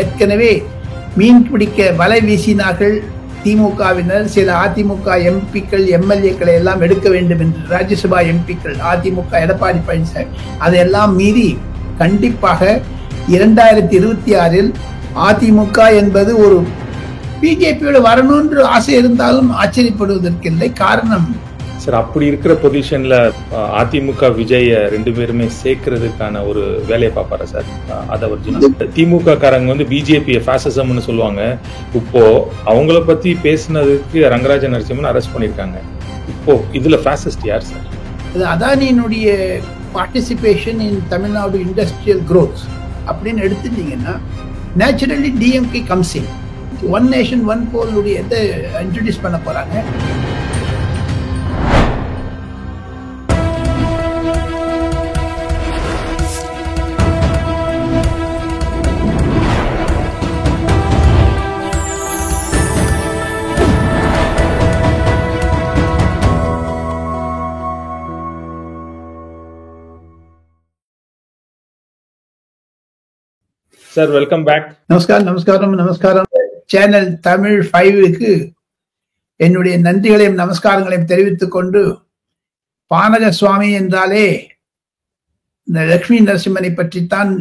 ஏற்கனவே மீன் பிடிக்க வலை வீசினார்கள் திமுகவினர். சில அதிமுக எம்பிக்கள் எம்எல்ஏக்களை எல்லாம் எடுக்க வேண்டும் என்று ராஜ்யசபா எம்பிக்கள் அதிமுக எடப்பாடி பழனிசாமி அதையெல்லாம் மீறி கண்டிப்பாக 2026 அதிமுக என்பது ஒரு பிஜேபியோட வரணும்ன்ற ஆசை இருந்தாலும் ஆச்சரியப்படுவதற்கில்லை. காரணம் சார், அப்படி இருக்கிற பொசிஷன்ல அதிமுக விஜய ரெண்டு பேருமே சேர்க்கறதுக்கான ஒரு வேலையை பார்ப்பாரா சார்? அதை திமுக காரங்க பிஜேபி ஃபாசிசம்னு சொல்லுவாங்க. இப்போ அவங்கள பத்தி பேசினதுக்கு ரங்கராஜன் நரசிம்மன் அரெஸ்ட் பண்ணிருக்காங்க. இப்போ இதுல ஃபாசிஸ்ட் யார் சார்? அதானியினுடைய participation in Tamil Nadu industrial growth அப்படின்னு எடுத்துட்டீங்கன்னா naturally DMK comes in. One nation one poll எதை இன்ட்ரடியூஸ் பண்ண போறாங்க. Sir, welcome back. நமஸ்காரம். சேனல் தமிழ் 5க்கு என்னுடைய நன்றிகளையும் நமஸ்காரங்களையும் தெரிவித்துக் கொண்டு, பானக சுவாமி என்றாலே இந்த லட்சுமி நரசிம்மனை பற்றித்தான்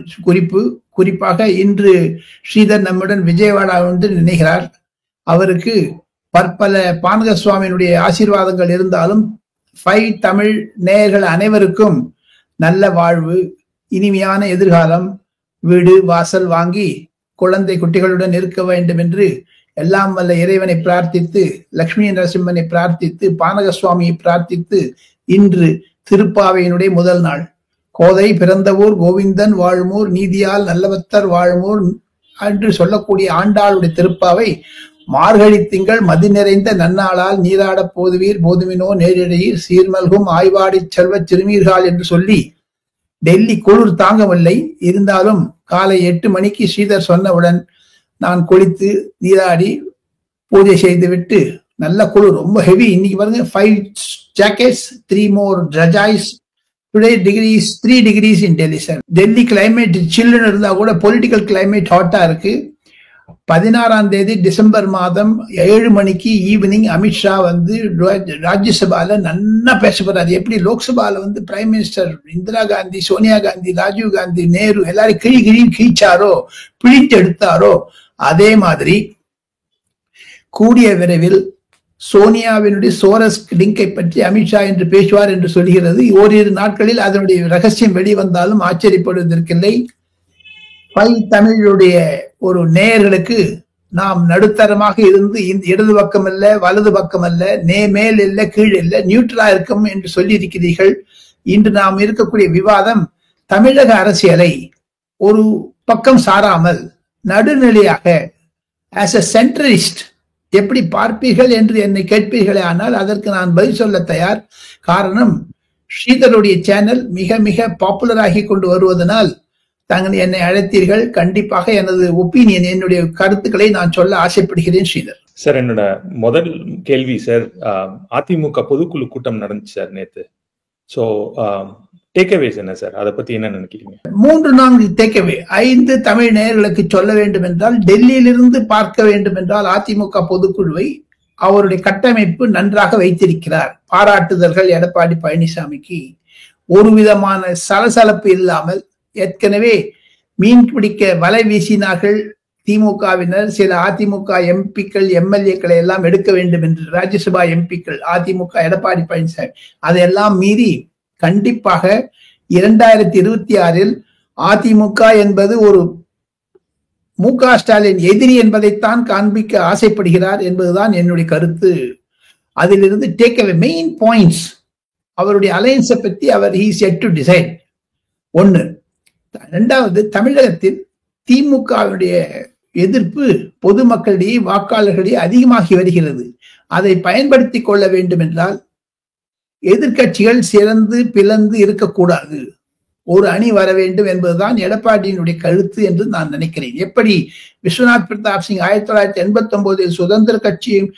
குறிப்பாக இன்று ஸ்ரீதர் நம்முடன் விஜயவாடா நினைகிறார். அவருக்கு பற்பல பானக சுவாமியினுடைய ஆசீர்வாதங்கள் இருந்தாலும் 5 தமிழ் நேயர்கள் அனைவருக்கும் நல்ல வாழ்வு, இனிமையான எதிர்காலம், வீடு வாசல் வாங்கி குழந்தை குட்டிகளுடன் இருக்க வேண்டும் என்று எல்லாம் வல்ல இறைவனை பிரார்த்தித்து, லட்சுமி நரசிம்மனை பிரார்த்தித்து, பானக சுவாமியை பிரார்த்தித்து, இன்று திருப்பாவையினுடைய முதல் நாள். கோதை பிறந்த ஊர் கோவிந்தன் வாழுமூர் நீதியால் நல்லவத்தர் வாழுமூர் என்று சொல்லக்கூடிய ஆண்டாளுடைய திருப்பாவை மார்கழி திங்கள் மதி நிறைந்த நன்னாளால் நீராடப் போதுவீர் போதுமினோ நேரிடையீர் சீர்மல்கும் ஆய்வாடி செல்வ சிறுமீர்கள் என்று சொல்லி, டெல்லி குளிர் தாங்கவில்லை. இருந்தாலும் காலை 8 மணிக்கு ஸ்ரீதர் சொன்னவுடன் நான் குளித்து நீராடி பூஜை செய்துவிட்டு, நல்ல குளிர், ரொம்ப ஹெவி. இன்னைக்கு பாருங்க 5 jackets 3 more rajais. Today 3 degrees in Delhi sir. Delhi climate சில்லுன்னு இருந்தா கூட பொலிட்டிக்கல் கிளைமேட் ஹாட்டா இருக்கு. 16ஆம் தேதி டிசம்பர் மாதம் 7 மணிக்கு ஈவினிங் அமித்ஷா ராஜ்யசபால நன்னா பேச போறாரு. எப்படி லோக்சபால பிரைம் மினிஸ்டர் இந்திரா காந்தி, சோனியா காந்தி, ராஜீவ் காந்தி, நேரு எல்லாரும் கிழிச்சாரோ, பிழித்து எடுத்தாரோ, அதே மாதிரி கூடிய விரைவில் சோனியாவினுடைய சோரஸ் லிங்கை பற்றி அமித்ஷா என்று பேசுவார் என்று சொல்கிறது. ஓரிரு நாட்களில் அதனுடைய ரகசியம் வெளிவந்தாலும் ஆச்சரியப்படுவதற்கில்லை. தமிழுடைய ஒரு நேயர்களுக்கு நாம் நடுத்தரமாக இருந்து இடது பக்கம் அல்ல வலது பக்கம் அல்ல, மேல் இல்ல கீழ் இல்ல, நியூட்ரலா இருக்கும் என்று சொல்லி இருக்கிறீர்கள். இன்று நாம் இருக்கக்கூடிய விவாதம் தமிழக அரசியலை ஒரு பக்கம் சாராமல் நடுநிலையாக ஆஸ் எ சென்ட்ரலிஸ்ட் எப்படி பார்ப்பீர்கள் என்று என்னை கேட்பீர்களே, ஆனால் அதற்கு நான் பதில் சொல்ல தயார். காரணம், ஸ்ரீதருடைய சேனல் மிக மிக பாப்புலர் ஆகி கொண்டு வருவதனால் தாங்கள் என்னை அழைத்தீர்கள். கண்டிப்பாக எனது ஒப்பீனியன், என்னுடைய கருத்துக்களை நான் சொல்ல ஆசைப்படுகிறேன். ஸ்ரீதர் சார், என்னோட முதல் கேள்வி சார், அதிமுக பொதுக்குழு கூட்டம் நடந்துச்சு சார் நேத்து. சோ டேக்அவேஸ் என்ன சார், அதை பத்தி என்ன நினைக்கிறீங்க? 3-4 டேக்அவே 5 தமிழ் நேயர்களுக்கு சொல்ல வேண்டும் என்றால், டெல்லியிலிருந்து பார்க்க வேண்டும் என்றால் அதிமுக பொதுக்குழுவை அவருடைய கட்டமைப்பு நன்றாக வைத்திருக்கிறார். பாராட்டுதல்கள் எடப்பாடி பழனிசாமிக்கு. ஒரு விதமான சலசலப்பு இல்லாமல், ஏற்கனவே மீன் பிடிக்க வலை வீசினார்கள் திமுகவினர். சில அதிமுக எம்பிக்கள் எம்எல்ஏக்களை எல்லாம் எடுக்க வேண்டும் என்று ராஜ்யசபா எம்பிக்கள் அதிமுக எடப்பாடி பழனிசாமி அதையெல்லாம் மீறி கண்டிப்பாக 2026 அதிமுக என்பது ஒரு மு.க. ஸ்டாலின் எதிரி என்பதைத்தான் காண்பிக்க ஆசைப்படுகிறார் என்பதுதான் என்னுடைய கருத்து. அதிலிருந்து டேக் அவே மெயின் பாயிண்ட்ஸ். அவருடைய அலையன்ஸை பற்றி அவர் he is yet to decide. 1. 2வது, தமிழகத்தில் திமுகவுடைய எதிர்ப்பு பொதுமக்களிடையே வாக்காளர்களிடையே அதிகமாகி வருகிறது. அதை பயன்படுத்தி கொள்ள வேண்டும் என்றால் எதிர்கட்சிகள் சிறந்து பிளந்து இருக்கக்கூடாது, ஒரு அணி வர வேண்டும் என்பதுதான் எடப்பாடியினுடைய கருத்து என்று நான் நினைக்கிறேன். எப்படி விஸ்வநாத் பிரதாப் சிங் 1989 சுதந்திர கட்சியையும்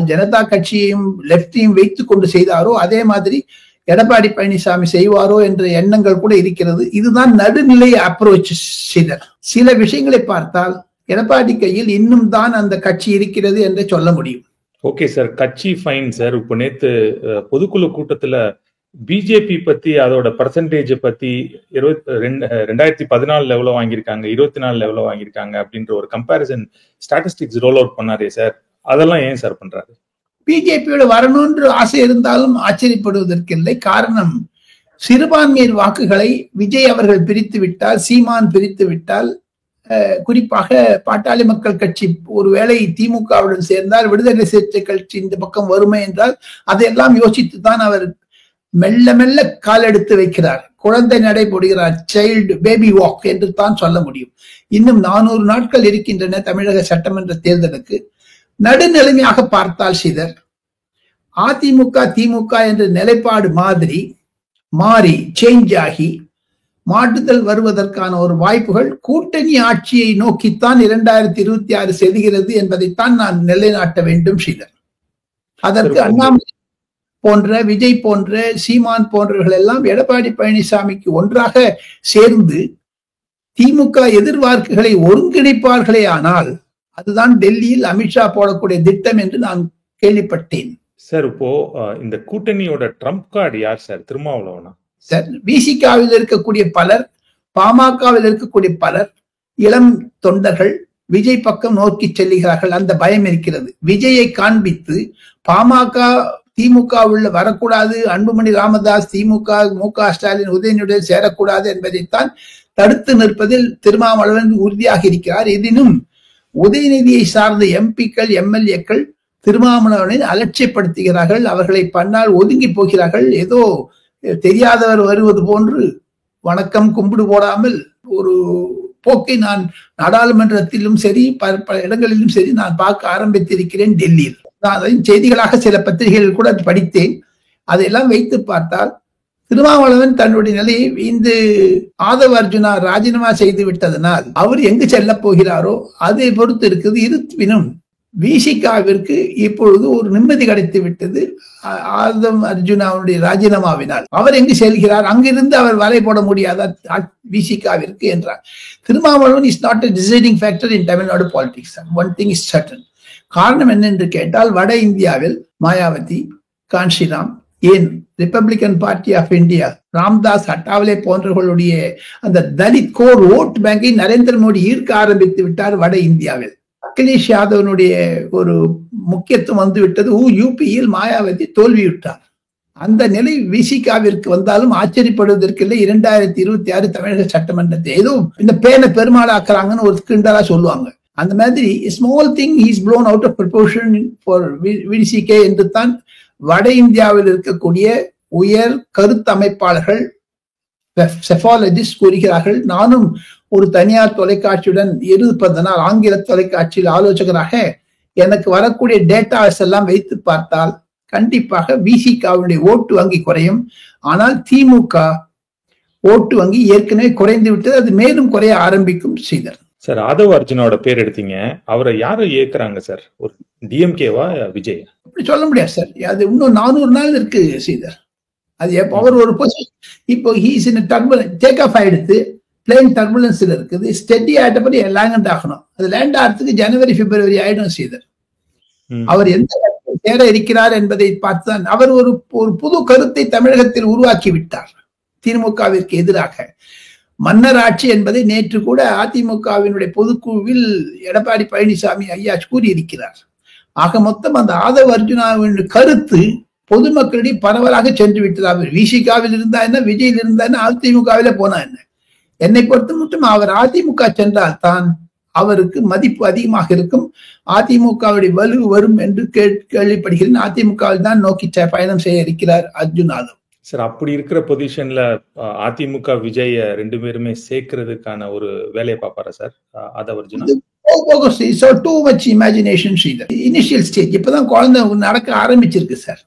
ஜனதா கட்சியையும் லெப்டையும் வைத்துக் கொண்டு செய்தாரோ, அதே மாதிரி எடப்பாடி பழனிசாமி செய்வாரோ என்ற எண்ணங்கள் கூட இருக்கிறது. இதுதான் நடுநிலை அப்ரோச். சில விஷயங்களை பார்த்தால் எடப்பாடி கையில் இன்னும் தான் அந்த கட்சி இருக்கிறது என்று சொல்ல முடியும். ஓகே சார், கட்சி ஃபைன் சார். இப்போ நேத்து பொதுக்குழு கூட்டத்துல பிஜேபி பத்தி அதோட பர்சன்டேஜ் பத்தி 2014 எவ்வளவு வாங்கியிருக்காங்க, 24 எவ்வளவு வாங்கியிருக்காங்க அப்படின்ற ஒரு கம்பேரிசன் ஸ்டாட்டிஸ்டிக்ஸ் ரோல் அவுட் பண்ணாரே சார், அதெல்லாம் ஏன் சார் பண்றாரு? பிஜேபியோட வரணும்ன்ற ஆசை இருந்தாலும் ஆச்சரியப்படுவதற்கில்லை. காரணம், சிறுபான்மையர் வாக்குகளை விஜய் அவர்கள் பிரித்து விட்டால், சீமான் பிரித்து விட்டால், குறிப்பாக பாட்டாளி மக்கள் கட்சி ஒருவேளை திமுகவுடன் சேர்ந்தால் விடுதலை சிறுத்தை கட்சி இந்த பக்கம் வறுமை என்றால் அதையெல்லாம் யோசித்துத்தான் அவர் மெல்ல மெல்ல கால் எடுத்து வைக்கிறார். குழந்தை நடை போடுகிறார், சைல்டு பேபி வாக் என்று தான் சொல்ல முடியும். இன்னும் 400 நாட்கள் இருக்கின்றன தமிழக சட்டமன்ற தேர்தலுக்கு. நடுநிலைமையாக பார்த்தால் சிதர் அதிமுக திமுக என்ற நிலைப்பாடு மாதிரி மாறி சேஞ்ச் ஆகி மாற்றுதல் வருவதற்கான ஒரு வாய்ப்புகள் கூட்டணி ஆட்சியை நோக்கித்தான் 2026 செல்கிறது என்பதைத்தான் நான் நிலைநாட்ட வேண்டும் ஸ்ரீதர். அதற்கு அண்ணாமலை போன்ற, விஜய் போன்ற, சீமான் போன்றவர்கள் எல்லாம் எடப்பாடி பழனிசாமிக்கு ஒன்றாக சேர்ந்து திமுக எதிர்வாக்குகளை ஒருங்கிணைப்பார்களே ஆனால் அதுதான் டெல்லியில் அமித்ஷா போடக்கூடிய திட்டம் என்று நான் கேள்விப்பட்டேன். சார், இப்போ இந்த கூட்டணியோட ட்ரம்ப் கார்டு யார் சார்? திருமாவளவனா சார்? விசிகாவில் இருக்கக்கூடிய பலர், பாமகவில் இருக்கக்கூடிய பலர், இளம் தொண்டர்கள் விஜய் பக்கம் நோக்கி செல்லுகிறார்கள். அந்த பயம் இருக்கிறது. விஜயை காண்பித்து பாமக திமுக உள்ள வரக்கூடாது, அன்புமணி ராமதாஸ் திமுக, மு.க. ஸ்டாலின், உதயநிதியுடன் சேரக்கூடாது என்பதைத்தான் தடுத்து நிற்பதில் திருமாவளவன் உறுதியாக இருக்கிறார். எதினும் உதயநிதியை சார்ந்த எம்பிக்கள், எம்எல்ஏக்கள் திருமாவளவனை அலட்சியப்படுத்துகிறார்கள். அவர்களை பண்ணால் ஒதுங்கி போகிறார்கள். ஏதோ தெரியாதவர் வருவது போன்று வணக்கம் கும்பிடு போடாமல் ஒரு போக்கை நான் நாடாளுமன்றத்திலும் சரி பல இடங்களிலும் சரி நான் பார்க்க ஆரம்பித்திருக்கிறேன் டெல்லியில். நான் அதை செய்திகளாக சில பத்திரிகைகள் கூட படித்தேன். அதையெல்லாம் வைத்து பார்த்தால் திருமாவளவன் தன்னுடைய நிலையை இந்த ஆதவ அர்ஜுனா ராஜினாமா செய்து விட்டதனால் அவர் எங்கு செல்ல போகிறாரோ அதை பொறுத்து இருக்குது. இருப்பினும் விசிகாவிற்கு இப்பொழுது ஒரு நிம்மதி கிடைத்து விட்டது ஆதவ அர்ஜுனாவுடைய ராஜினாமாவினால். அவர் எங்கு செல்கிறார், அங்கிருந்து அவர் வலை போட முடியாத விசிகாவிற்கு என்றார். Thirumavalavan is not a deciding factor in Tamil Nadu politics. One thing is certain. காரணம் என்னென்று கேட்டால், வட இந்தியாவில் மாயாவதி, காஞ்சிராம், ஏன் Republican Party of India, Ramdas Athawale போன்றவர்களுடைய அந்த தலித் கோர் ஓட் பேங்கை நரேந்திர மோடி ஈர்க்க ஆரம்பித்து விட்டார் வட இந்தியாவில். அகிலேஷ் யாதவனுடைய ஒரு முக்கியத்துவம் வந்து விட்டது. யூபியில் மாயாவதி தோல்வியுற்றார். அந்த நிலை விசிகாவிற்கு வந்தாலும் ஆச்சரியப்படுவதற்கில்லை. 2026 தமிழக சட்டமன்றத்தை ஏதோ இந்த பேனை பெருமாளாக்குறாங்கன்னு ஒரு கிண்டலா சொல்லுவாங்க. அந்த மாதிரி small thing is blown out of proportion for VCK என்று தான் வட இந்தியாவில் இருக்கக்கூடிய உயர் கருத்தமைப்பாளர்கள், செஃபாலஜிஸ்ட் கூறுகிறார்கள். நானும் ஒரு தனியார் தொலைக்காட்சியுடன் இருப்பதனால் ஆங்கில தொலைக்காட்சியில் ஆலோசகராக எனக்கு வரக்கூடிய டேட்டாஸ் எல்லாம் வைத்து பார்த்தால் கண்டிப்பாக விசிகாவுடைய ஓட்டு வங்கி குறையும். ஆனால் திமுக ஓட்டு வங்கி ஏற்கனவே குறைந்து விட்டது, அது மேலும் குறைய ஆரம்பிக்கும். ஸ்ரீதர் சார், ஆதவ அர்ஜுனோட பேர் எடுத்தீங்க, அவரை யாரும் ஏற்கிறாங்க சார்? ஒரு டிஎம்கேவா விஜய்? அப்படி சொல்ல முடியாது சார். அது இன்னும் 400 நாள் இருக்கு ஸ்ரீதர். அது எப்போ அவர் ஒரு பொசிஷன், இப்போ he's in turbulence, take off ஆயிடுத்து, பிளேன் டர்புலன்ஸ்ல இருக்குது, ஸ்டெடி ஆயிட்டபடி லேண்ட் ஆகணும். அது லேண்ட் ஆகிறதுக்கு ஜனவரி பிப்ரவரி ஆயிடும் ஸ்ரீதர். அவர் எந்த சேர இருக்கிறார் என்பதை பார்த்துதான் அவர் ஒரு புது கருத்தை தமிழகத்தில் உருவாக்கி விட்டார் திமுகவிற்கு எதிராக. மன்னர் ஆட்சி என்பதை நேற்று கூட அதிமுகவினுடைய பொதுக்குழுவில் எடப்பாடி பழனிசாமி ஐயா கூறியிருக்கிறார். ஆக மொத்தம் அந்த ஆதவ அர்ஜுனாவின் கருத்து பொதுமக்களிடையே பரவலாக சென்று விட்டது. அவர் விசிகாவில் இருந்தா என்ன, விஜயில் இருந்தா என்ன, அதிமுகவில போனா என்ன. என்னை பொறுத்த மட்டும் அவர் அதிமுக சென்றால் தான் அவருக்கு மதிப்பு அதிகமாக இருக்கும். அதிமுகவுடைய வலு வரும் என்று கேள்விப்படுகிறேன். அதிமுகவில் தான் நோக்கி பயணம் செய்ய இருக்கிறார் அர்ஜுன் யாதவ். சார், அப்படி இருக்கிற பொசிஷன்ல அதிமுக விஜய 2 பேருமே சேர்க்கிறதுக்கான ஒரு வேலையை பார்ப்பாரா sir Aadhav Arjuna? Too much imagination Sridhar. Initial stage, இப்பதான் குழந்தை நடக்க ஆரம்பிச்சிருக்கு sir.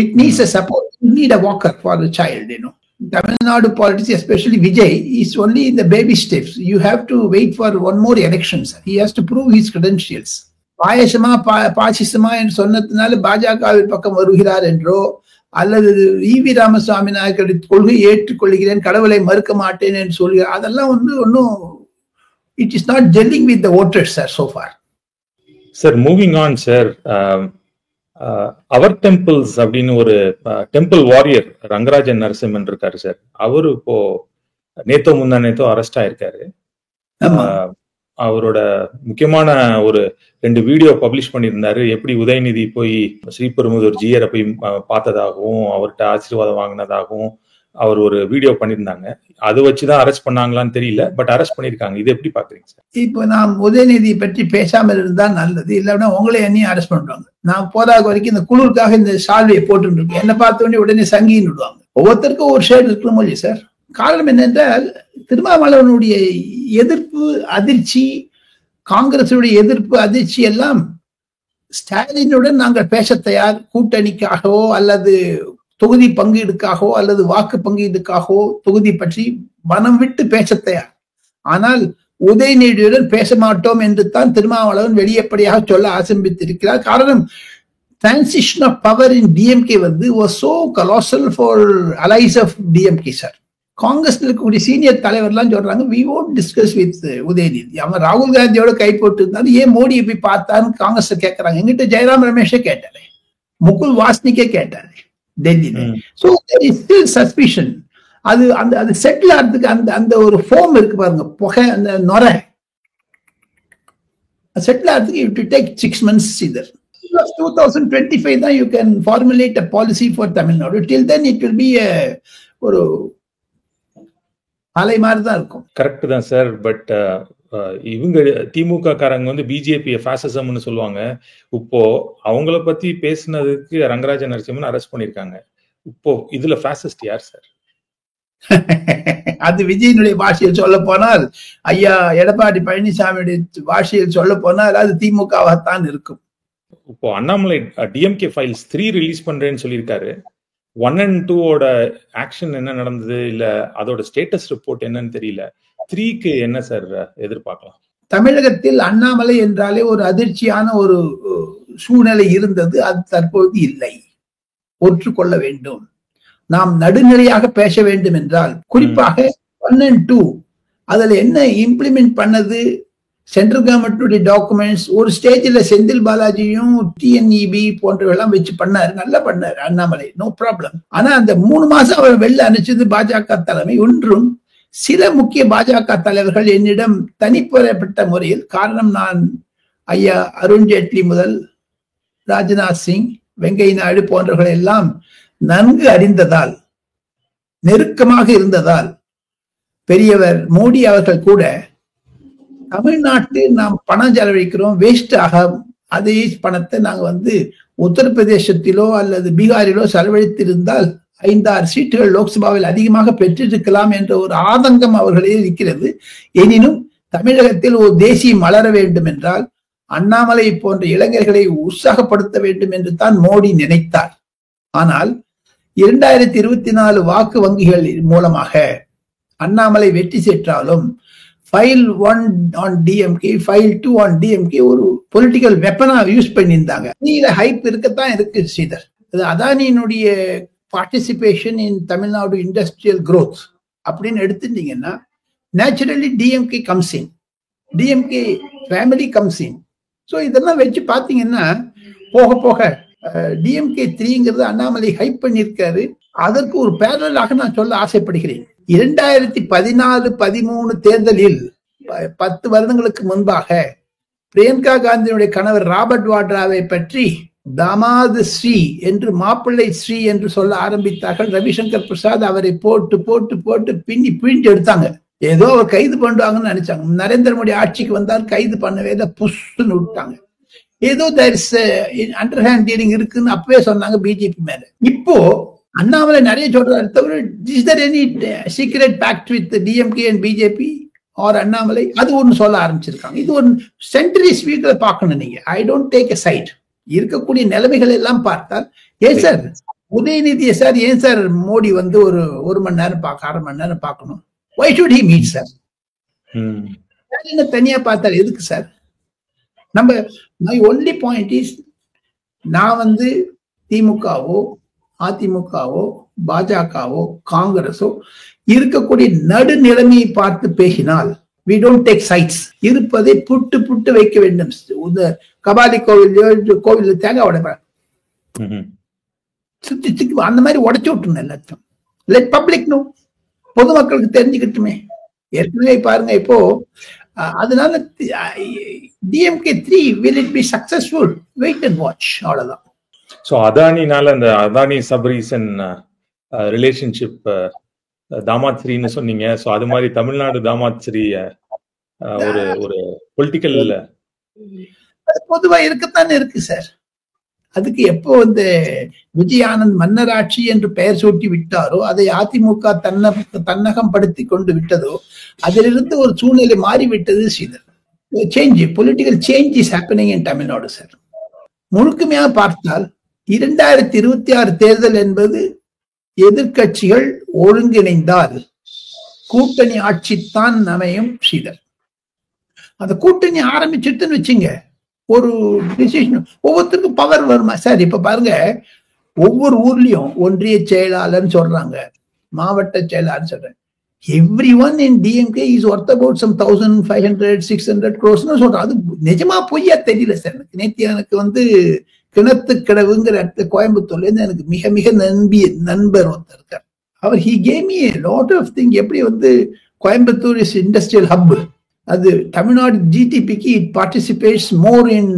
It needs a support. You need a walker for the child, you know. Tamil Nadu politics, especially Vijay, is only in the baby steps. You have to wait for one more election, sir. He has to prove his credentials. பாயசமா பாசிசமா என்று சொன்னதுனால பாஜகவின் பக்கம் வருகிறார் என்றோ, அல்லது EV Ramasamy நாயக்கருடைய கொள்கையை ஏற்றுக்கொள்கிறேன், கடவுளை மறுக்க மாட்டேன் என்று சொல்கிறார், அதெல்லாம் ஒன்றும் it is not gelling with the voters, sir, so far. Sir, moving on, sir. அவர் டெம்பிள்ஸ் அப்படின்னு ஒரு டெம்பிள் வாரியர் ரங்கராஜன் நரசிம்மன் இருக்காரு சார். அவரு இப்போ நேத்தோ முந்தா நேத்தோ அரெஸ்ட் ஆயிருக்காரு. அவரோட முக்கியமான ஒரு 2 வீடியோ பப்ளிஷ் பண்ணியிருந்தாரு. எப்படி உதயநிதி போய் ஸ்ரீபெரும்புதூர் ஜியரை போய் பார்த்ததாகவும் அவர்கிட்ட ஆசீர்வாதம் வாங்கினதாகவும் அவர் ஒரு வீடியோ பண்ணியிருந்தாங்க. அது வச்சுதான் அரெஸ்ட் பண்ணாங்களான்னு தெரியல, பட் அரெஸ்ட் பண்ணிருக்காங்க. இது எப்படி பாக்குறீங்க சார்? இப்போ நாம் உதயநிதி பற்றி பேசாமல் இருந்தா நல்லது, இல்லைன்னா உங்களை என்னையும் அரெஸ்ட் பண்றாங்க. நான் போதாக வரைக்கும் இந்த குளிர்காக இந்த சால்வையை போட்டு இருக்கேன். என்ன பார்த்த உடனே சங்கின்னு விடுவாங்க. ஒவ்வொருத்தருக்கும் ஒரு ஷேட் இருக்கணும் இல்லையா சார்? காரணம் என்னென்றால் திருமாவளவனுடைய எதிர்ப்பு அதிர்ச்சி, காங்கிரசுடைய எதிர்ப்பு அதிர்ச்சி எல்லாம் ஸ்டாலினுடன் நாங்கள் பேச தயார், கூட்டணிக்காகவோ அல்லது தொகுதி பங்கீடுக்காகவோ அல்லது வாக்கு பங்கீடுக்காகவோ தொகுதி பற்றி மனம் விட்டு பேச தயார். ஆனால் உதயநிதியுடன் பேச மாட்டோம் என்று தான் திருமாவளவன் வெளியப்படியாக சொல்ல ஆரம்பித்திருக்கிறார். காரணம், transition of power in DMK was so colossal for allies of DMK சார். காங்கிரஸ்ல இருக்கக்கூடிய சீனியர் தலைவர்லாம் சொல்றாங்க, we won't discuss with Udhayanidhi. அவன் ராகுல் காந்தியோட கை போட்டு இருந்தாலும் ஏன் மோடியை போய் பார்த்தான்னு காங்கிரஸ் கேட்கறாங்க. எங்கிட்ட ஜெயராம் ரமேஷே கேட்டாரு, முகுல் வாஸ்னிக்கே கேட்டாரு டெல்லியில. So there is still suspicion. அது செட்டில் ஆகிறதுக்கு அந்த ஒரு ஃபார்ம் இருக்கு பாருங்க, புகை, அந்த நொரை செட்டில் ஆகிறதுக்கு it will take 6 months either. 2025 தான் you can formulate a policy for Tamil Nadu. Till then it will be ஒரு அலை மாதிரி தான் இருக்கும். கரெக்ட் தான் சார். பட் இவங்க திமுக காரங்க பிஜேபி ஃபாசிசம்னு சொல்லுவாங்க. இப்போ அவங்கள பத்தி பேசினதுக்கு ரங்கராஜன் நரசிம்மன் அரெஸ்ட் பண்ணிருக்காங்க. இப்போ இதுல ஃபாசிஸ்ட் யார் சார்? அது விஜயனுடைய பாஷையில் சொல்ல போனால், ஐயா எடப்பாடி பழனிசாமியுடைய பாஷையில் சொல்ல போனால் அது திமுகவாகத்தான் இருக்கும். இப்போ அண்ணாமலை டிஎம்கே ஃபைல்ஸ் 3 ரிலீஸ் பண்றேன்னு சொல்லியிருக்காரு. 1 and 2 ஆக்ஷன் என்ன நடந்தது, இல்ல அதோட ஸ்டேட்டஸ் ரிப்போர்ட் என்னன்னு தெரியல. 3க்கு என்ன சார் எதிர்பார்க்கலாம்? தமிழகத்தில் அண்ணாமலை என்றாலே ஒரு அதிர்ச்சியான ஒரு சூழ்நிலை இருந்தது. அது தற்போது இல்லை. ஒற்றுக்கொள்ள வேண்டும். நாம் நடுநிலையாக பேச வேண்டும் என்றால், குறிப்பாக 1 and 2 அதுல என்ன இம்ப்ளிமெண்ட் பண்ணது, சென்ட்ரல் கவர்மெண்ட் டாக்குமெண்ட்ஸ் ஒரு ஸ்டேஜ்ல செந்தில் பாலாஜியும் டிஎன்இபி போன்றவெல்லாம் வச்சு பண்ணாரு, நல்லா பண்ணாரு அண்ணாமலை, நோ ப்ராப்ளம். ஆனா அந்த 3 மாசம் அவர் வெளில அனுப்பிச்சது பாஜக தலைமை. ஒன்றும் சில முக்கிய பாஜக தலைவர்கள் என்னிடம் தனிப்பெறப்பட்ட முறையில், காரணம் நான் ஐயா அருண்ஜேட்லி முதல் ராஜ்நாத் சிங், வெங்கையா நாயுடு போன்றவர்கள் எல்லாம் நன்கு அறிந்ததால், நெருக்கமாக இருந்ததால், பெரியவர் மோடி அவர்கள் கூட தமிழ்நாட்டில் நாம் பணம் செலவழிக்கிறோம், வேஸ்ட் ஆக, அதே பணத்தை நாங்க உத்தரப்பிரதேசத்திலோ அல்லது பீகாரிலோ செலவழித்திருந்தால் 5-6 சீட்டுகள் லோக்சபாவில் அதிகமாக பெற்றிருக்கலாம் என்ற ஒரு ஆதங்கம் அவர்களே இருக்கிறது. எனினும் தமிழகத்தில் ஒரு தேசியம் வளர வேண்டும் என்றால் அண்ணாமலை போன்ற இளைஞர்களை உற்சாகப்படுத்த வேண்டும் என்று தான் மோடி நினைத்தார். ஆனால் 2024 வாக்கு வங்கிகள் மூலமாக அண்ணாமலை வெற்றி பெற்றாலும் file 1 on DMK, file 2 on DMK ஒரு பொலிட்டிக்கல் வெப்பனா யூஸ் பண்ணியிருந்தாங்க. ஹைப் இருக்கத்தான் இருக்கு ஸ்ரீதர். அதானியினுடைய participation in Tamil Nadu industrial growth அப்படின்னு எடுத்துட்டீங்கன்னா naturally DMK comes in, DMK family comes in. So இதெல்லாம் வச்சு பார்த்தீங்கன்னா போக போக டிஎம்கே 3ங்கிறது அண்ணாமலை ஹைப் பண்ணியிருக்காரு. அதற்கு ஒரு பேரலாக நான் சொல்ல ஆசைப்படுகிறேன். 2014-13 தேர்தலில் 10 வருடங்களுக்கு முன்பாக பிரியங்கா காந்தியினுடைய கணவர் ராபர்ட் வாட்ராவை பற்றி தாமாது ஸ்ரீ என்று, மாப்பிள்ளை ஸ்ரீ என்று சொல்ல ஆரம்பித்தார்கள். ரவிசங்கர் பிரசாத் அவரை போட்டு போட்டு போட்டு பிழிஞ்சு எடுத்தாங்க. ஏதோ அவர் கைது பண்ணுவாங்கன்னு நினைச்சாங்க. நரேந்திர மோடி ஆட்சிக்கு வந்தால் கைது பண்ணவே புஷ்ன்னு விட்டாங்க. ஏதோ அண்டர்ஹேண்ட் டீலிங் இருக்குன்னு அப்பவே சொன்னாங்க பிஜேபி மேல. இப்போ அண்ணாமலை நிறைய சொல்றாரு தவிர, is there any secret pact with DMK and BJP or Annamalai, அது ஒன்னு சொல்ல ஆரம்பிச்சிருக்காங்க. இது ஒரு சென்ட்ரலிஸ்ட் வீக்ல பார்க்கணும் நீங்க. I don't take a side. இருக்கக்கூடிய நிலைமைகள் எல்லாம் பார்த்தால், ஏன் சார் உதயநிதியை சார் ஏன் சார் மோடி ஒரு மணி நேரம் 1/2 மணி நேரம் பார்க்கணும்? why should he meet sir? தனியா பார்த்தால் எதுக்கு sir? my only point is, நான் திமுகவோ அதிமுகவோ பாஜகவோ காங்கிரஸோ இருக்கக்கூடிய நடுநிலைமையை பார்த்து பேசினால் we don't take sides. இருப்பதை புட்டு புட்டு வைக்க வேண்டும். இந்த கபாலி கோவில் தேங்காய் உடைப்பாங்க, சுத்தி சுத்தி அந்த மாதிரி உடைச்சு விட்டுருங்க எல்லாத்தையும். லெட் பப்ளிக் நோ, பொதுமக்களுக்கு தெரிஞ்சுக்கிட்டுமே. ஏற்கனவே பாருங்க இப்போ அதனால DMK 3 will it be successful? Wait and watch. அவ்வளவுதான். ஸோ அதானினால அந்த அதானி சப்ரீசன் ரிலேஷன்ஷிப் தாமாத் ஸ்ரீன்னு சொன்னீங்க. ஸோ அது மாதிரி தமிழ்நாடு தாமாத் ஸ்ரீ ஒரு ஒரு பொலிட்டிக்கல் பொதுவா இருக்கத்தானே இருக்கு சார். அதுக்கு எப்போ வந்து விஜயானந்த் மன்னராட்சி என்று பெயர் சூட்டி விட்டாரோ, அதை அதிமுக தன்னகம் படுத்தி கொண்டு விட்டதோ, அதிலிருந்து ஒரு சூழ்நிலை மாறிவிட்டது. Sridhar, change, political change is happening in Tamil Nadu sir. முழுக்கமையாக பார்த்தால் 2026 தேர்தல் என்பது எதிர்கட்சிகள் ஒருங்கிணைந்தால் கூட்டணி ஆட்சித்தான் அமையும். ஸ்ரீதர், அந்த கூட்டணி ஆரம்பிச்சுட்டுன்னு வச்சுங்க, ஒரு டிசிஷன் ஒவ்வொருத்தருக்கும் பவர் வருமா சார்? இப்ப பாருங்க, ஒவ்வொரு ஊர்லயும் ஒன்றிய செயலாளர்னு சொல்றாங்க, மாவட்ட செயலாளர் சொல்றாங்க. Everyone in DMK is worth about some 1,500-600 crores சொல்றாங்க. அது நிஜமா பொய்யா தெரியல சார். நேற்று எனக்கு வந்து கிணத்து கிடவுங்கிற இடத்துல கோயம்புத்தூர்ல இருந்து எனக்கு மிக மிக நண்பர் ஒருத்தர் இருக்கார். அவர் he gave me a lot of things. எப்படி வந்து கோயம்புத்தூர் இஸ் இண்டஸ்ட்ரியல் ஹப், அது தமிழ்நாடு ஜிடிபிக்கு இட் பார்ட்டிசிபேட்ஸ் மோர் இன்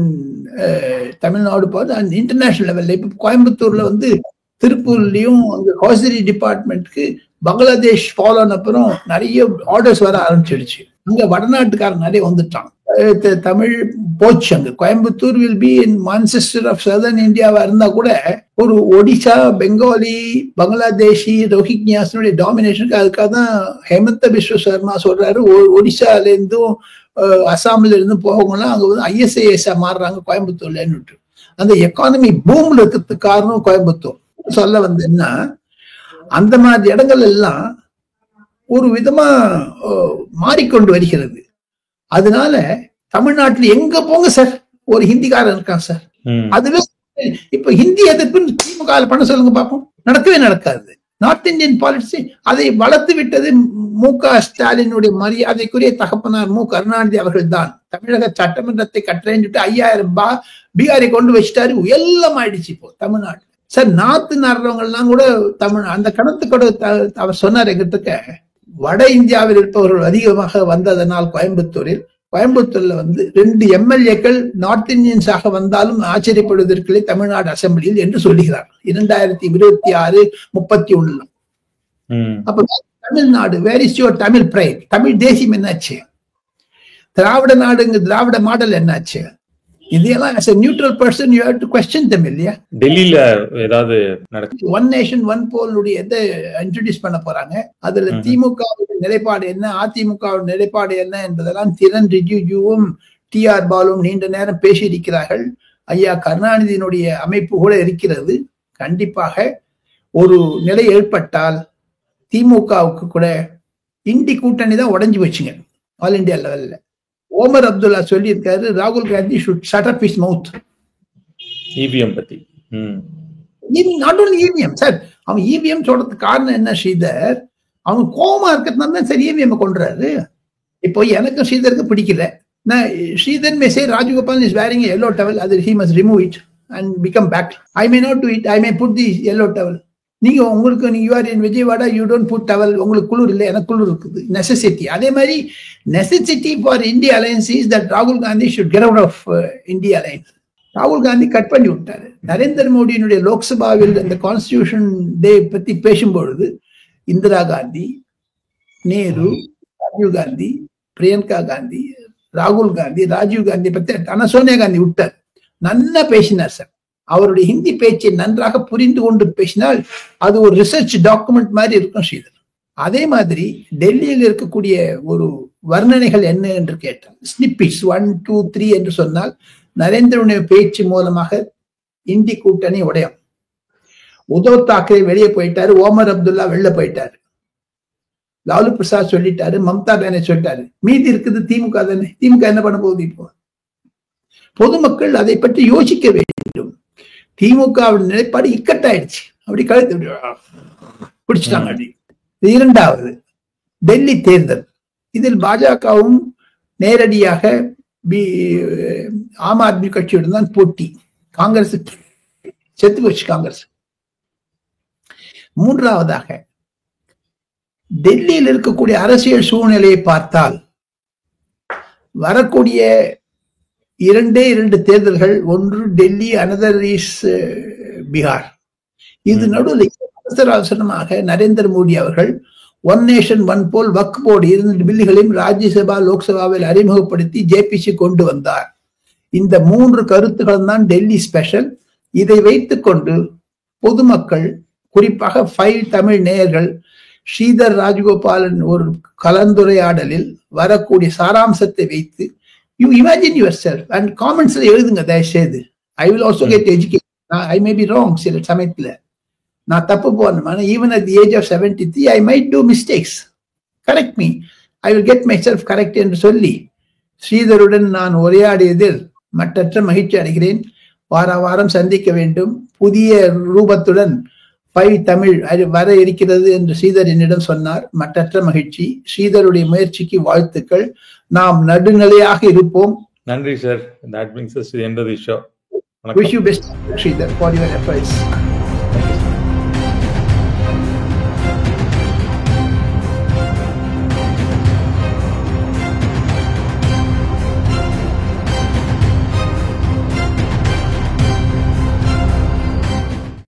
தமிழ்நாடு பார்த்து இன்டர்நேஷனல் லெவல்ல. இப்போ கோயம்புத்தூர்ல வந்து திருப்பூர்லயும் அங்க ஹாசரி டிபார்ட்மெண்ட்க்கு பங்களாதேஷ் ஃபாலோ ஆன அப்புறம் நிறைய ஆர்டர்ஸ் வர ஆரம்பிச்சிடுச்சு. அங்க வடநாட்டுக்காரன் நிறைய வந்துட்டான். தமிழ் போச்சு அங்க. Coimbatore will be in Manchester of southern இந்தியாவா இருந்தா கூட ஒரு ஒடிசா, பெங்காலி, பங்களாதேஷி, ரோஹிங்யாஸினுடைய டாமினேஷனுக்கு அதுக்காக தான் ஹேமந்த பிஸ்வ சர்மா சொல்றாரு, ஒடிசால இருந்தும் அசாம்ல இருந்தும் போகவங்கலாம் அங்க வந்து ISIS மாறுறாங்க கோயம்புத்தூர்லன்னு. அந்த எக்கானமி பூம்ல இருக்கிறதுக்கு காரணம் கோயம்புத்தூர். சொல்ல வந்தேன்னா அந்த மாதிரி இடங்கள் எல்லாம் ஒரு விதமா மாறிக்கொண்டு வருகிறது. அதனால தமிழ்நாட்டில் எங்க போங்க சார் ஒரு ஹிந்திக்காரன் இருக்கான் சார். அதுவே இப்ப ஹிந்தி எதிர்ப்புன்னு திமுக பண்ண சொல்லுங்க பார்ப்போம். நடக்கவே நடக்காது. நார்த் இந்தியன் பாலிடிக்ஸ் அதை வளர்த்து விட்டது MK ஸ்டாலினுடைய மரியாதைக்குரிய தகப்பனார் மு கருணாநிதி அவர்கள் தான். தமிழக சட்டமன்றத்தை கட்டளைஞ்சிட்டு 5000 பீகாரை கொண்டு வச்சுட்டாரு. எல்லாம் ஆயிடுச்சு இப்போ தமிழ்நாடு சார். நாத்து நடுறவங்க எல்லாம் கூட தமிழ் அந்த கணத்து கூட அவர் சொன்னார் எங்கிட்ட, வட இந்தியாவில் இருப்பவர்கள் அதிகமாக வந்ததனால் கோயம்புத்தூர்ல வந்து 2 MLAக்கள் நார்த் இந்தியன்ஸாக வந்தாலும் ஆச்சரியப்படுவதற்கில்லை தமிழ்நாடு அசம்பிளியில் என்று சொல்லுகிறார் 2026-31. அப்ப Tamil Nadu, where is your Tamil pride? Tamil தேசியம் என்னாச்சு? திராவிட நாடுங்க, திராவிட மாடல் என்னாச்சு? இதெல்லாம் as a neutral person you have to question them இல்லையா? டெல்லியில ஏதாவது நடக்குது. ஒன் நேஷன் ஒன் போல் எதை இன்ட்ரோடியூஸ் பண்ண போறாங்க. அதுல திமுக நிலைப்பாடு என்ன, அதிமுக நிலைப்பாடு என்ன என்பதெல்லாம் திறன் ரிஜிஜுவும் TR பாலுவும் நீண்ட நேரம் பேசியிருக்கிறார்கள். ஐயா கருணாநிதியினுடைய அமைப்பு கூட இருக்கிறது. கண்டிப்பாக ஒரு நிலை ஏற்பட்டால் திமுகவுக்கு கூட இந்தி கூட்டணி தான் உடைஞ்சு வச்சுங்க ஆல் இண்டியா லெவல்ல. ஓமர் அப்துல்லா சொல்லி இருக்காரு, ராகுல் Gandhi should shut up his mouth. EVM பத்தி. Not only EVM sir. அவன் EVM சொல்றதுக்கு காரணம் என்ன ஸ்ரீதர்? அவன் கோபமா இருக்கிறதுனால தான் சார் EVM கொண்டுறாரு. இப்போ எனக்கு ஸ்ரீதருக்கு பிடிக்கல. Sridhar may say Rajagopal is wearing a yellow towel, he must remove it and become back. I may not do it. I may put the yellow towel. நீங்க உங்களுக்கு you are in Vijayawada, you don't put towel. உங்களுக்கு குளிர் இல்லை, எனக்கு குளிர் இருக்குது. Necessity. அதே மாதிரி necessity for India alliance is that ராகுல் Gandhi should get out of India alliance. ராகுல் காந்தி கட் பண்ணி விட்டாரு. நரேந்திர மோடியினுடைய லோக்சபாவில் அந்த கான்ஸ்டிடியூஷன் டே பத்தி பேசும்பொழுது இந்திரா காந்தி, நேரு, ராஜீவ் காந்தி, பிரியங்கா காந்தி, ராகுல் காந்தி, ராஜீவ் காந்தி பத்தி ஆனா சோனியா காந்தி விட்டார். நல்லா பேசினார் சார். அவருடைய ஹிந்தி பேச்சை நன்றாக புரிந்து கொண்டு பேசினால் அது ஒரு ரிசர்ச் டாக்குமெண்ட் மாதிரி இருக்கும் ஸ்ரீதர். அதே மாதிரி டெல்லியில் இருக்கக்கூடிய ஒரு வர்ணனைகள் என்ன என்று கேட்டால் ஸ்னிப்பிட்ஸ் 1, 2, 3 என்று சொன்னால் நரேந்திரனுடைய பேச்சு மூலமாக இந்தி கூட்டணி உடையும். உத்தவ் தாக்கரே வெளியே போயிட்டாரு, ஓமர் அப்துல்லா வெளில போயிட்டாரு, லாலு பிரசாத் சொல்லிட்டாரு, மம்தா பானர்ஜி சொல்லிட்டாரு. மீதி இருக்குது திமுக தானே. திமுக என்ன பண்ண போகுது? இப்போ பொதுமக்கள் அதை பற்றி யோசிக்க வேண்டும். திமுக நிலைப்பாடு இக்கட்டாயிடுச்சு. அப்படி கழுத்து பிடிச்சிட்டாங்க. அப்படி. இரண்டாவது டெல்லி தேர்தல். இதில் பாஜகவும் நேரடியாக ஆம் ஆத்மி கட்சியுடன் தான் போட்டி. காங்கிரஸ் செத்து போச்சு காங்கிரஸ். மூன்றாவதாக டெல்லியில் இருக்கக்கூடிய அரசியல் சூழ்நிலையை பார்த்தால் வரக்கூடிய 2 தேர்தல்கள், ஒன்று டெல்லி, அனதர் இஸ் பீகார். இது நடுவில் அவசர அவசரமாக நரேந்திர மோடி அவர்கள் ஒன் நேஷன் ஒன் போல் வக்ஃப் போர்டு 2 பில்லுகளையும் ராஜ்யசபா லோக்சபாவில் அறிமுகப்படுத்தி ஜேபிசி கொண்டு வந்தார். இந்த 3 கருத்துக்கள் தான் டெல்லி ஸ்பெஷல். இதை வைத்துக் கொண்டு பொதுமக்கள், குறிப்பாக 5 தமிழ் நேயர்கள் ஸ்ரீதர் ராஜகோபாலன் ஒரு கலந்துரையாடலில் வரக்கூடிய சாராம்சத்தை வைத்து you imagine yourself and காமெண்ட்ஸ்ல எழுதுங்க தயவுசெய்து. I will also get educate. I may be wrong சில சமயத்துல, நான் தப்பு போன even at the age of 73 I might do mistakes. Correct me, I will get myself correct என்று சொல்லி ஸ்ரீதருடன் நான் உரையாடியதில் மற்றற்ற மகிழ்ச்சி அடைகிறேன். வாரம் சந்திக்க வேண்டும். புதிய ரூபத்துடன் 5 தமிழ் வர இருக்கிறது என்று ஸ்ரீதர் என்னிடம் சொன்னார். மற்றற்ற மகிழ்ச்சி. ஸ்ரீதருடைய முயற்சிக்கு வாழ்த்துக்கள். நாம் நடுநிலையாக இருப்போம். நன்றி sir. That brings us to the end of the show. Wish you best, Sridhar, for your efforts.